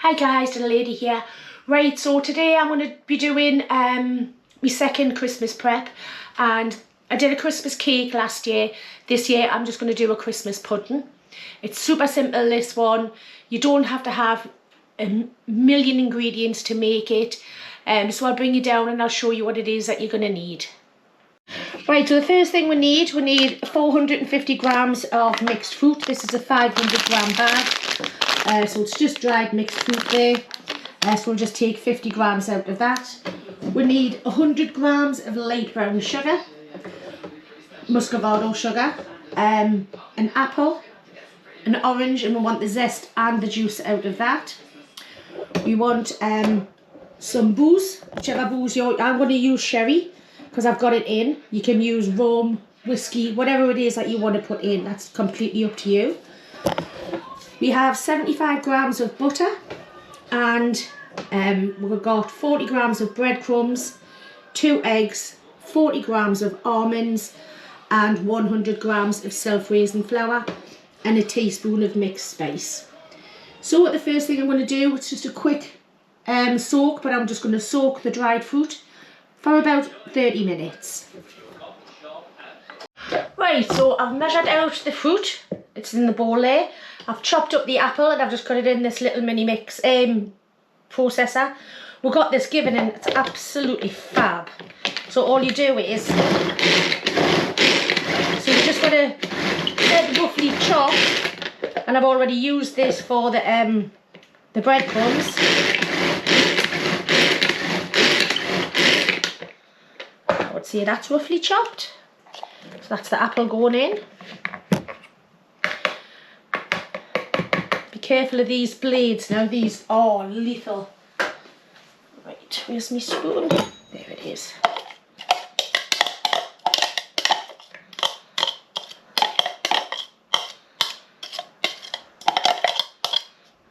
Hi guys, the lady here. Right, so today I'm going to be doing my second Christmas prep, and I did a Christmas cake last year. This year I'm just going to do a Christmas pudding. It's super simple, this one. You don't have to have a million ingredients to make it. So I'll bring you down and I'll show you what it is that you're going to need. Right, so the first thing we need 450 grams of mixed fruit. This is a 500 gram bag. So it's just dried mixed fruit there. So we'll just take 50 grams out of that. We need 100 grams of light brown sugar, muscovado sugar, an apple, an orange, and we want the zest and the juice out of that. We want some booze, whichever booze I'm going to use sherry because I've got it in. You can use rum, whiskey, whatever it is that you want to put in. That's completely up to you. We have 75 grams of butter, and we've got 40 grams of breadcrumbs, 2 eggs, 40 grams of almonds, and 100 grams of self-raising flour, and a teaspoon of mixed spice. So the first thing I'm going to do, it's just a quick soak, but I'm just going to soak the dried fruit for about 30 minutes. Right, so I've measured out the fruit. It's in the bowl there. I've chopped up the apple and I've just got it in this little mini mix processor. We got this given and it's absolutely fab. So all you do is, so you just got to roughly chop, and I've already used this for the breadcrumbs. I would say that's roughly chopped. So that's the apple going in. Be careful of these blades now, these are lethal. Right, where's my spoon? There it is.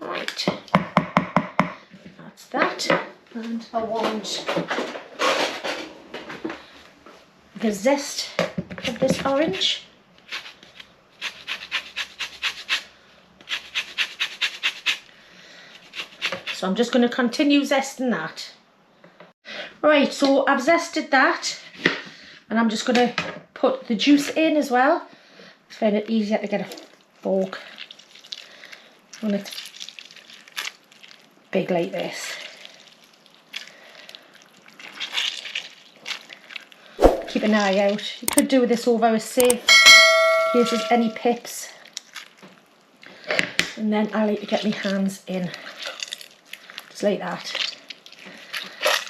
Right, that's that. And I want the zest of this orange. So I'm just going to continue zesting that. Right, so I've zested that, and I'm just going to put the juice in as well. I find it easier to get a fork when it's big like this. Keep an eye out. You could do this over a sieve in case there's any pips. And then I like to get my hands in, just like that,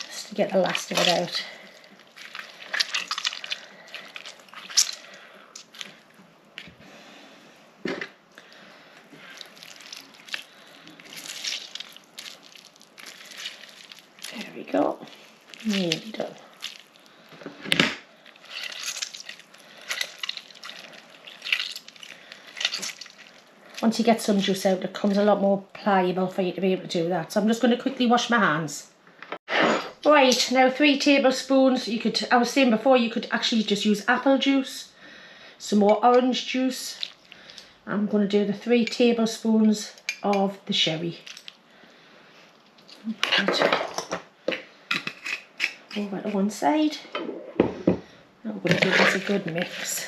just to get the last of it out. There we go. Nearly done. Once you get some juice out, it becomes a lot more pliable for you to be able to do that. So I'm just going to quickly wash my hands. Right, now 3 tablespoons. I was saying before, you could actually just use apple juice, some more orange juice. I'm going to do the 3 tablespoons of the sherry. Over to one side. Now we're going to give this a good mix.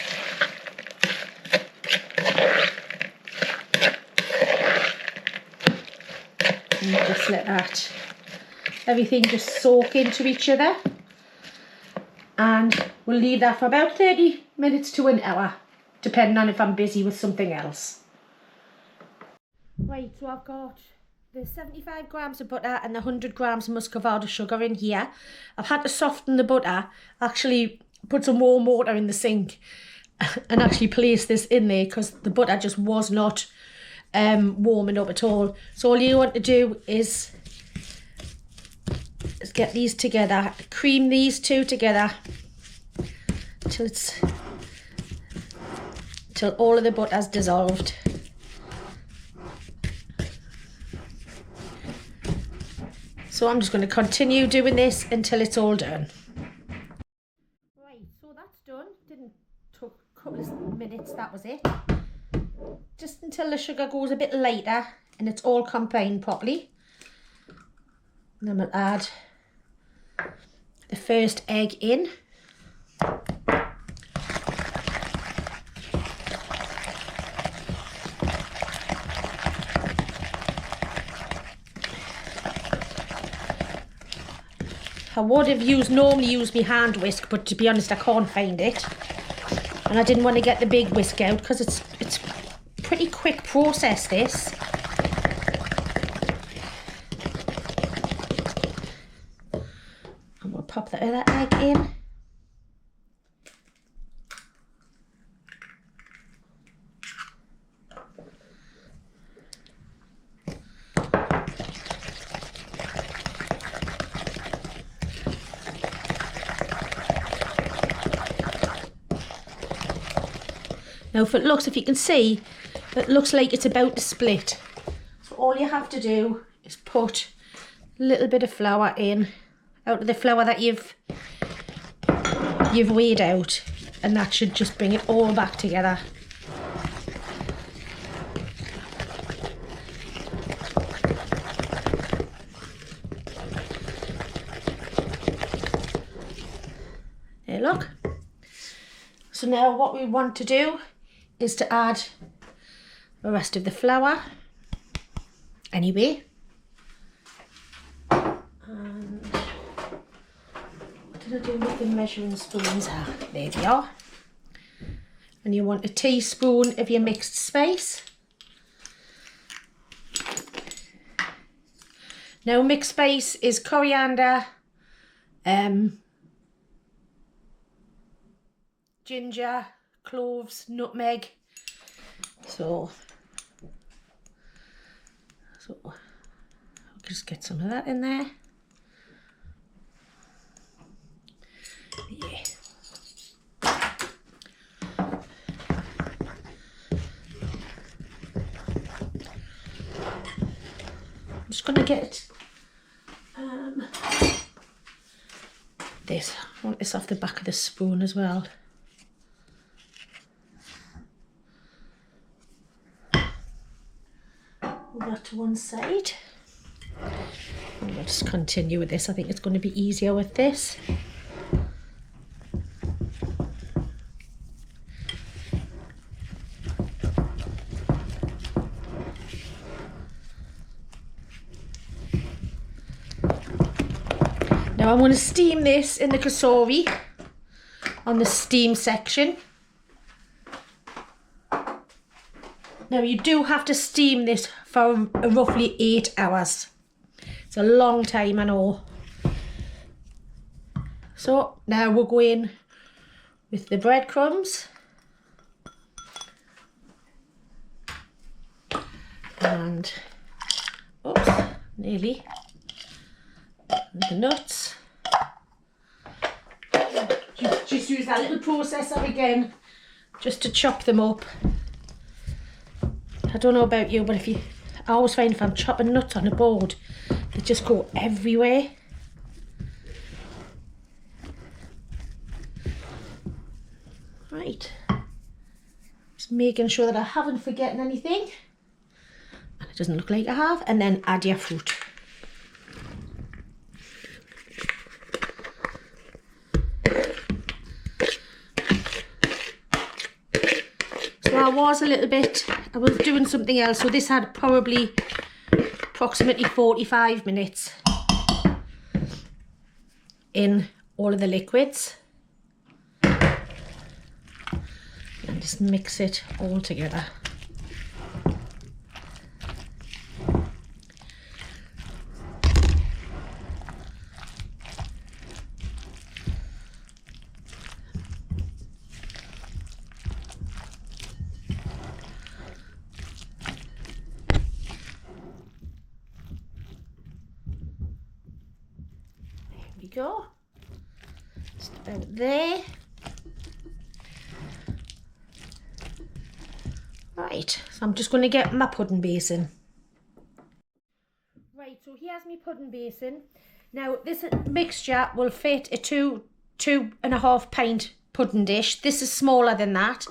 And just let that, everything just soak into each other, and we'll leave that for about 30 minutes to an hour, depending on if I'm busy with something else. Right, so I've got the 75 grams of butter and the 100 grams of muscovado sugar in here. I've had to soften the butter, actually put some warm water in the sink and actually place this in there because the butter just was not warming up at all. So all you want to do is get these together, cream these two together till all of the butter's dissolved. So I'm just going to continue doing this until it's all done. Right, so that's done. Didn't took a couple of minutes, that was it. Just until the sugar goes a bit lighter and it's all combined properly. And then we'll add the first egg in. I would have normally used my hand whisk, but to be honest, I can't find it. And I didn't want to get the big whisk out because it's pretty quick process, this. And we'll pop the other egg in. Now if you can see, it looks like it's about to split. So all you have to do is put a little bit of flour in, out of the flour that you've weighed out, and that should just bring it all back together. There, look. So now what we want to do is to add the rest of the flour anyway. And what did I do with the measuring spoons? There they are. And you want a teaspoon of your mixed spice. Now mixed spice is coriander, ginger, cloves, nutmeg. So I'll just get some of that in there. Yeah. I'm just going to get this. I want this off the back of the spoon as well. That to one side. And we'll just continue with this. I think it's going to be easier with this. Now I'm going to steam this in the cassourie on the steam section. Now you do have to steam this for roughly 8 hours. It's a long time, I know. So now we'll go in with the breadcrumbs. And, oops, nearly. And the nuts. Just use that little processor again, just to chop them up. I don't know about you, but I always find if I'm chopping nuts on a board, they just go everywhere. Right. Just making sure that I haven't forgotten anything. And it doesn't look like I have. And then add your fruit. I was I was doing something else, so this had probably approximately 45 minutes in all of the liquids. And just mix it all together. Go just about there. Right, so I'm just going to get my pudding basin. Right, so here's my pudding basin. Now this mixture will fit a two and a half pint pudding dish. This is smaller than that,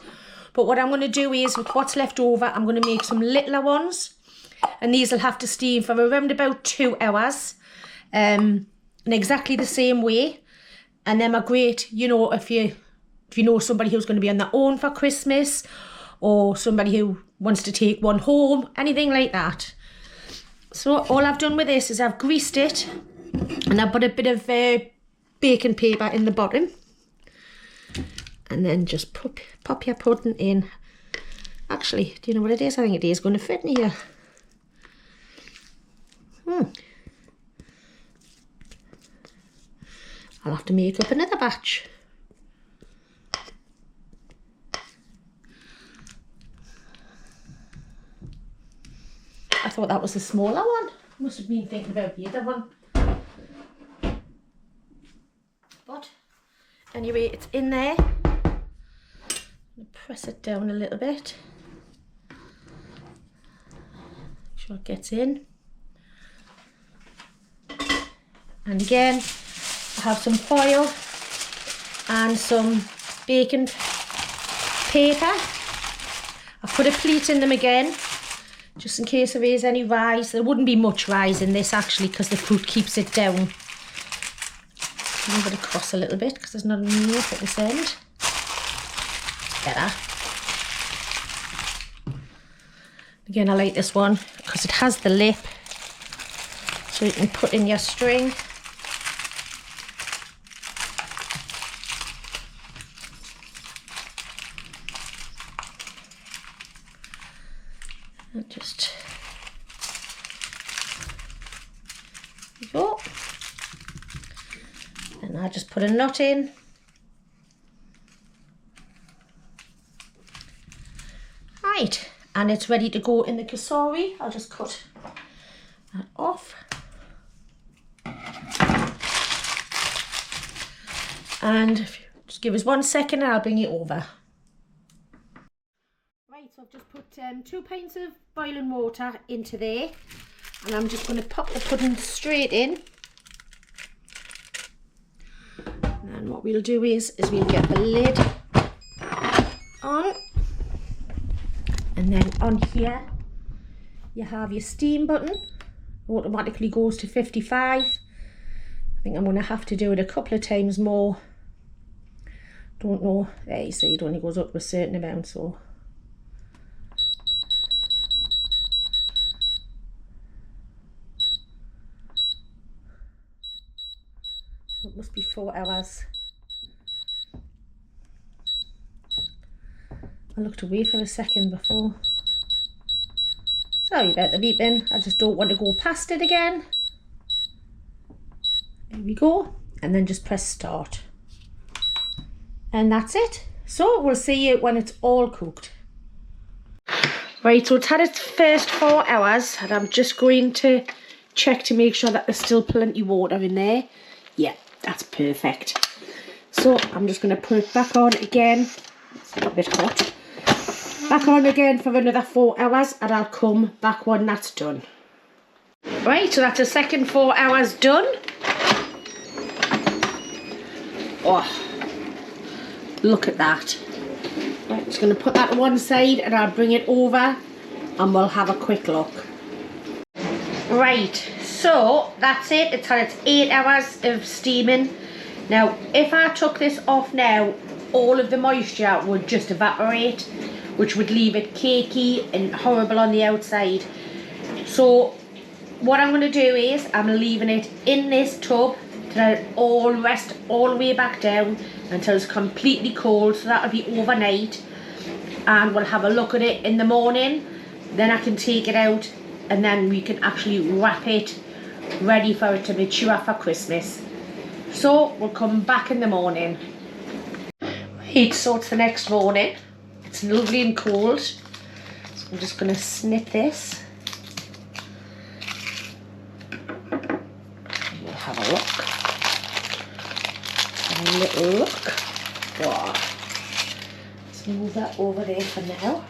but what I'm going to do is, with what's left over, I'm going to make some littler ones, and these will have to steam for around about 2 hours. in exactly the same way. And them are great, you know, if you know somebody who's going to be on their own for Christmas, or somebody who wants to take one home, anything like that. So all I've done with this is I've greased it, and I've put a bit of baking paper in the bottom, and then just pop your pudding in. Actually, do you know what it is? I think it is going to fit in here. I'll have to make up another batch. I thought that was the smaller one. Must have been thinking about the other one. But anyway, it's in there. Press it down a little bit. Make sure it gets in. And again, I have some foil and some baking paper. I've put a pleat in them again, just in case there is any rise. There wouldn't be much rise in this actually, because the fruit keeps it down. Move it across a little bit because there's not enough at this end. Better. Again, I like this one because it has the lip, so you can put in your string. And just there you go. And I just put a knot in. Right, and it's ready to go in the cassoulet. I'll just cut that off. And just give us 1 second and I'll bring it over. Right, so I've just put 2 pints of boiling water into there, and I'm just going to pop the pudding straight in. And then what we'll do is we'll get the lid on, and then on here you have your steam button. Automatically goes to 55. I think I'm going to have to do it a couple of times more. Don't know. There you see, it only goes up to a certain amount, so it must be 4 hours. I looked away for a second before. Sorry about the beeping. I just don't want to go past it again. There we go. And then just press start. And that's it. So we'll see you when it's all cooked. Right, so it's had its first 4 hours, and I'm just going to check to make sure that there's still plenty of water in there. Yeah, that's perfect. So I'm just going to put it back on again. It's a bit hot. Back on again for another 4 hours, and I'll come back when that's done. Right, so that's the second 4 hours done. Oh, look at that. Right, just going to put that to one side, and I'll bring it over and we'll have a quick look. Right, so that's it. It's had its 8 hours of steaming. Now, if I took this off now, all of the moisture would just evaporate, which would leave it cakey and horrible on the outside. So what I'm going to do is I'm leaving it in this tub to let it all rest all the way back down until it's completely cold. So that'll be overnight, and we'll have a look at it in the morning. Then I can take it out, and then we can actually wrap it ready for it to mature for Christmas. So we'll come back in the morning. Right, so it's the next morning. It's lovely and cold. So I'm just going to snip this. We'll have a look. Have a little look. Wow. Let's move that over there for now.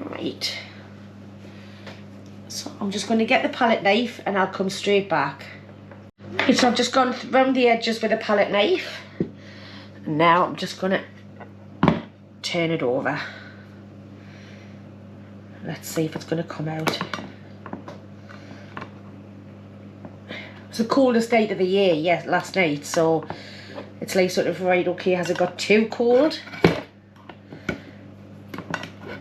Right. So I'm just going to get the palette knife and I'll come straight back. Right, so I've just gone around the edges with a palette knife. And now I'm just going to turn it over. Let's see if it's going to come out. It's the coldest night of the year, yes, last night, so it's like sort of, right, okay, has it got too cold?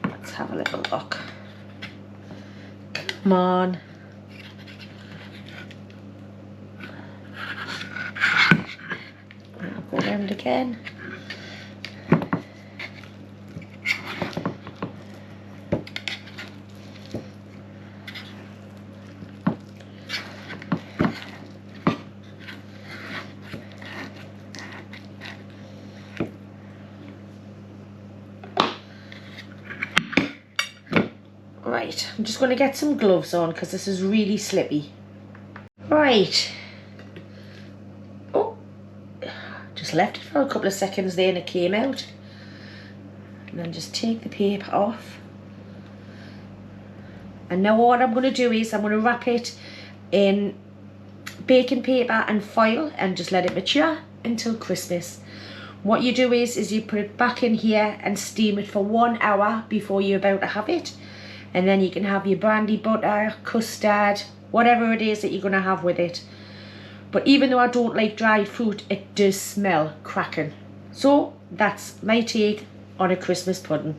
Let's have a little look. Come on. I'll go round again. Right, I'm just going to get some gloves on because this is really slippy. Right. Oh, just left it for a couple of seconds there and it came out. And then just take the paper off. And now what I'm going to do is I'm going to wrap it in baking paper and foil and just let it mature until Christmas. What you do is you put it back in here and steam it for 1 hour before you're about to have it. And then you can have your brandy butter, custard, whatever it is that you're going to have with it. But even though I don't like dried fruit, it does smell cracking. So that's my take on a Christmas pudding.